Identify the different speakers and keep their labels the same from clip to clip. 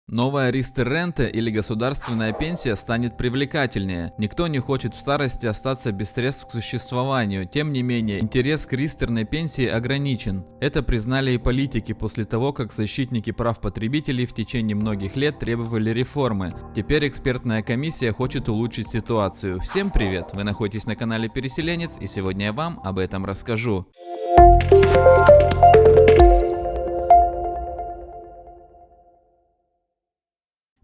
Speaker 1: Новая Ристер-рента или государственная пенсия станет привлекательнее. Никто не хочет в старости остаться без средств к существованию. Тем не менее, интерес к ристерной пенсии ограничен. Это признали и политики после того, как защитники прав потребителей в течение многих лет требовали реформы. Теперь экспертная комиссия хочет улучшить ситуацию. Всем привет! Вы находитесь на канале Переселенец, и сегодня я вам об этом расскажу.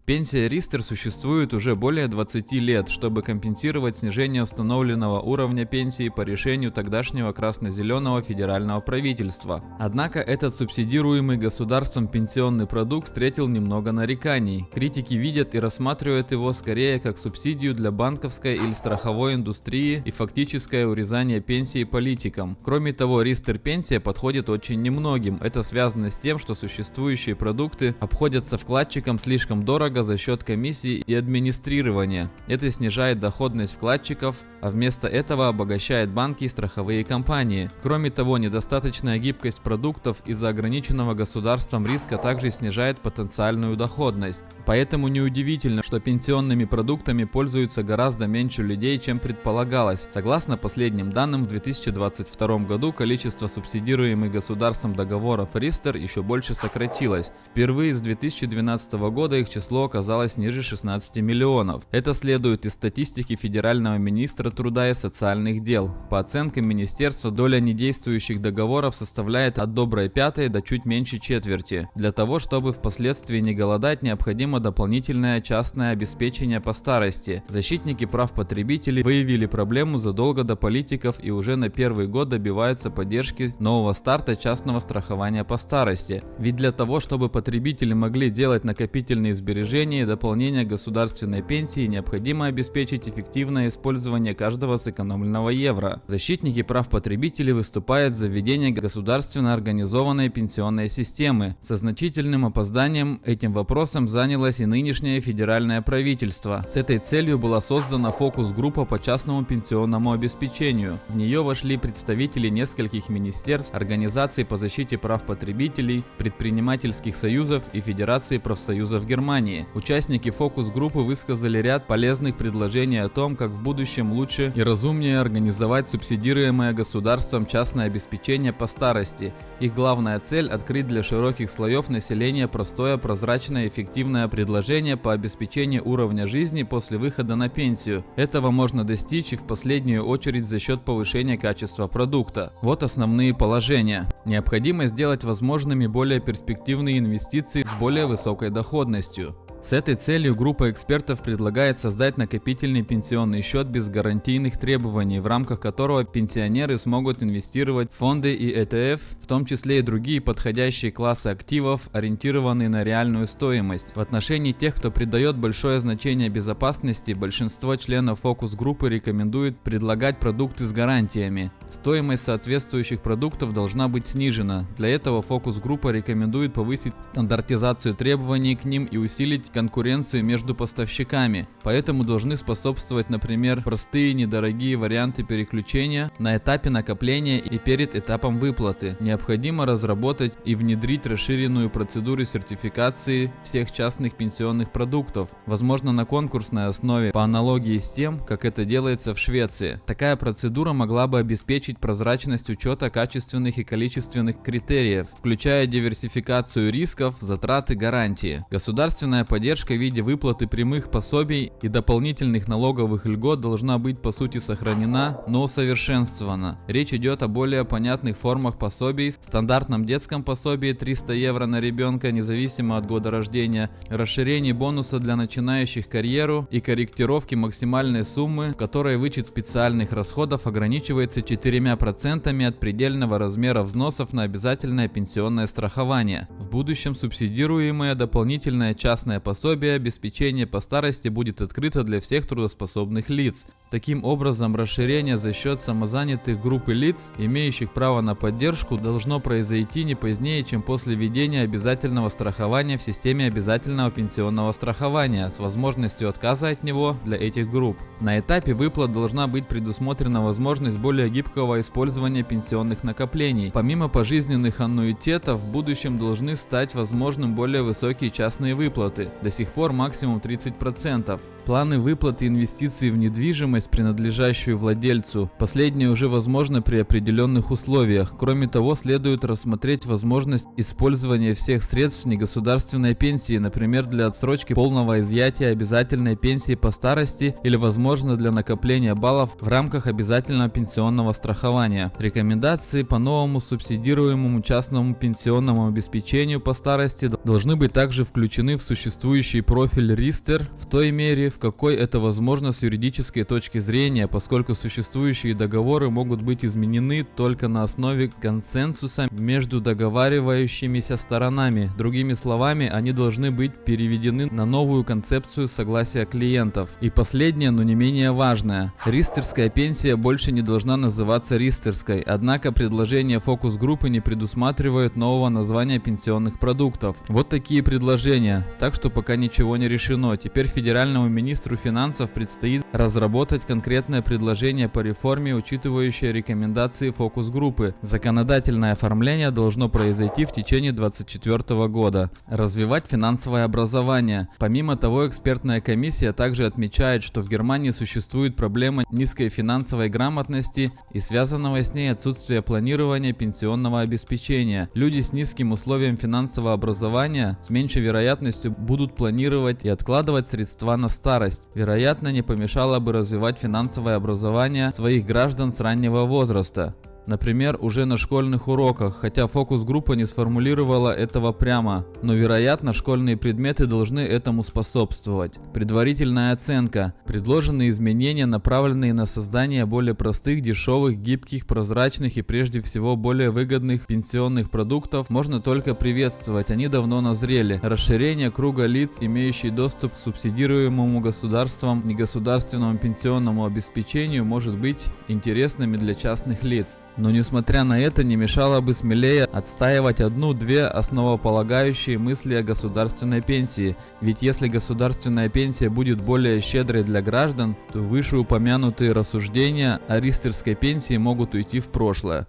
Speaker 1: Пенсия Ристер существует уже более 20 лет, чтобы компенсировать снижение установленного уровня пенсии по решению тогдашнего красно-зеленого федерального правительства. Однако этот субсидируемый государством пенсионный продукт встретил немного нареканий. Критики видят и рассматривают его скорее как субсидию для банковской или страховой индустрии и фактическое урезание пенсии политикам. Кроме того, Ристер-пенсия подходит очень немногим. Это связано с тем, что существующие продукты обходятся вкладчикам слишком дорого за счет комиссий и администрирования. Это снижает доходность вкладчиков, а вместо этого обогащает банки и страховые компании. Кроме того, недостаточная гибкость продуктов из-за ограниченного государством риска также снижает потенциальную доходность. Поэтому неудивительно, что пенсионными продуктами пользуются гораздо меньше людей, чем предполагалось. Согласно последним данным, в 2022 году количество субсидируемых государством договоров Ристер еще больше сократилось. Впервые с 2012 года их число оказалось ниже 16 миллионов. Это следует из статистики Федерального министра труда и социальных дел. По оценкам министерства, доля недействующих договоров составляет от доброй пятой до чуть меньше четверти. Для того, чтобы впоследствии не голодать, необходимо дополнительное частное обеспечение по старости. Защитники прав потребителей выявили проблему задолго до политиков и уже на первый год добиваются поддержки нового старта частного страхования по старости. Ведь для того, чтобы потребители могли делать накопительные сбережения и дополнения государственной пенсии, необходимо обеспечить эффективное использование каждого сэкономленного евро. Защитники прав потребителей выступают за введение государственно организованной пенсионной системы. Со значительным опозданием этим вопросом занялось и нынешнее федеральное правительство. С этой целью была создана фокус-группа по частному пенсионному обеспечению. В нее вошли представители нескольких министерств, организаций по защите прав потребителей, предпринимательских союзов и Федерации профсоюзов Германии. Участники фокус-группы высказали ряд полезных предложений о том, как в будущем лучше и разумнее организовать субсидируемое государством частное обеспечение по старости. Их главная цель – открыть для широких слоев населения простое, прозрачное и эффективное предложение по обеспечению уровня жизни после выхода на пенсию. Этого можно достичь и в последнюю очередь за счет повышения качества продукта. Вот основные положения. Необходимо сделать возможными более перспективные инвестиции с более высокой доходностью. С этой целью группа экспертов предлагает создать накопительный пенсионный счет без гарантийных требований, в рамках которого пенсионеры смогут инвестировать в фонды и ETF, в том числе и другие подходящие классы активов, ориентированные на реальную стоимость. В отношении тех, кто придает большое значение безопасности, большинство членов фокус-группы рекомендует предлагать продукты с гарантиями. Стоимость соответствующих продуктов должна быть снижена. Для этого фокус-группа рекомендует повысить стандартизацию требований к ним и усилить конкуренцию между поставщиками. Поэтому должны способствовать, например, простые недорогие варианты переключения на этапе накопления и перед этапом выплаты. Необходимо разработать и внедрить расширенную процедуру сертификации всех частных пенсионных продуктов, возможно на конкурсной основе, по аналогии с тем, как это делается в Швеции. Такая процедура могла бы обеспечить прозрачность учета качественных и количественных критериев, включая диверсификацию рисков, затрат и гарантии. Государственная поддержка в виде выплаты прямых пособий и дополнительных налоговых льгот должна быть по сути сохранена, но усовершенствована. Речь идет о более понятных формах пособий, стандартном детском пособии 300 евро на ребенка, независимо от года рождения, расширении бонуса для начинающих карьеру и корректировке максимальной суммы, в которой вычет специальных расходов ограничивается 4% от предельного размера взносов на обязательное пенсионное страхование. В будущем субсидируемое дополнительное частное пособие обеспечение по старости будет открыто для всех трудоспособных лиц. Таким образом, расширение за счет самозанятых групп и лиц, имеющих право на поддержку, должно произойти не позднее, чем после введения обязательного страхования в системе обязательного пенсионного страхования с возможностью отказа от него для этих групп. На этапе выплат должна быть предусмотрена возможность более гибкого использования пенсионных накоплений. Помимо пожизненных аннуитетов, в будущем должны стать возможным более высокие частные выплаты. до сих пор максимум 30%. Планы выплаты инвестиций в недвижимость, принадлежащую владельцу, последнее уже возможно при определенных условиях. Кроме того, следует рассмотреть возможность использования всех средств негосударственной пенсии, например, для отсрочки полного изъятия обязательной пенсии по старости или, возможно, для накопления баллов в рамках обязательного пенсионного страхования. Рекомендации по новому субсидируемому частному пенсионному обеспечению по старости должны быть также включены в существующий профиль РИСТЕР в той мере, в какой это возможно с юридической точки зрения, поскольку существующие договоры могут быть изменены только на основе консенсуса между договаривающимися сторонами. Другими словами, они должны быть переведены на новую концепцию согласия клиентов. И последнее, но не менее важное. Ристерская пенсия больше не должна называться ристерской, однако предложения фокус-группы не предусматривают нового названия пенсионных продуктов. Вот такие предложения, так что пока ничего не решено. Теперь федеральному министру финансов предстоит разработать конкретное предложение по реформе, учитывающее рекомендации фокус-группы. Законодательное оформление должно произойти в течение 2024 года. Развивать финансовое образование. Помимо того, экспертная комиссия также отмечает, что в Германии существует проблема низкой финансовой грамотности и связанного с ней отсутствия планирования пенсионного обеспечения. Люди с низким условием финансового образования с меньшей вероятностью будут планировать и откладывать средства на старость. Вероятно, не помешало бы развивать финансовое образование своих граждан с раннего возраста. Например, уже на школьных уроках, хотя фокус-группа не сформулировала этого прямо, но вероятно школьные предметы должны этому способствовать. Предварительная оценка. Предложенные изменения, направленные на создание более простых, дешевых, гибких, прозрачных и прежде всего более выгодных пенсионных продуктов, можно только приветствовать, они давно назрели. Расширение круга лиц, имеющих доступ к субсидируемому государством негосударственному пенсионному обеспечению, может быть интересными для частных лиц. Но несмотря на это, не мешало бы смелее отстаивать одну-две основополагающие мысли о государственной пенсии. Ведь если государственная пенсия будет более щедрой для граждан, то вышеупомянутые рассуждения о ристерской пенсии могут уйти в прошлое.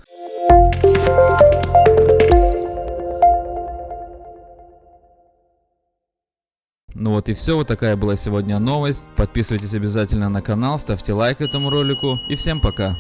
Speaker 1: Ну вот и все, вот такая была сегодня новость. Подписывайтесь обязательно на канал, ставьте лайк этому ролику и всем пока!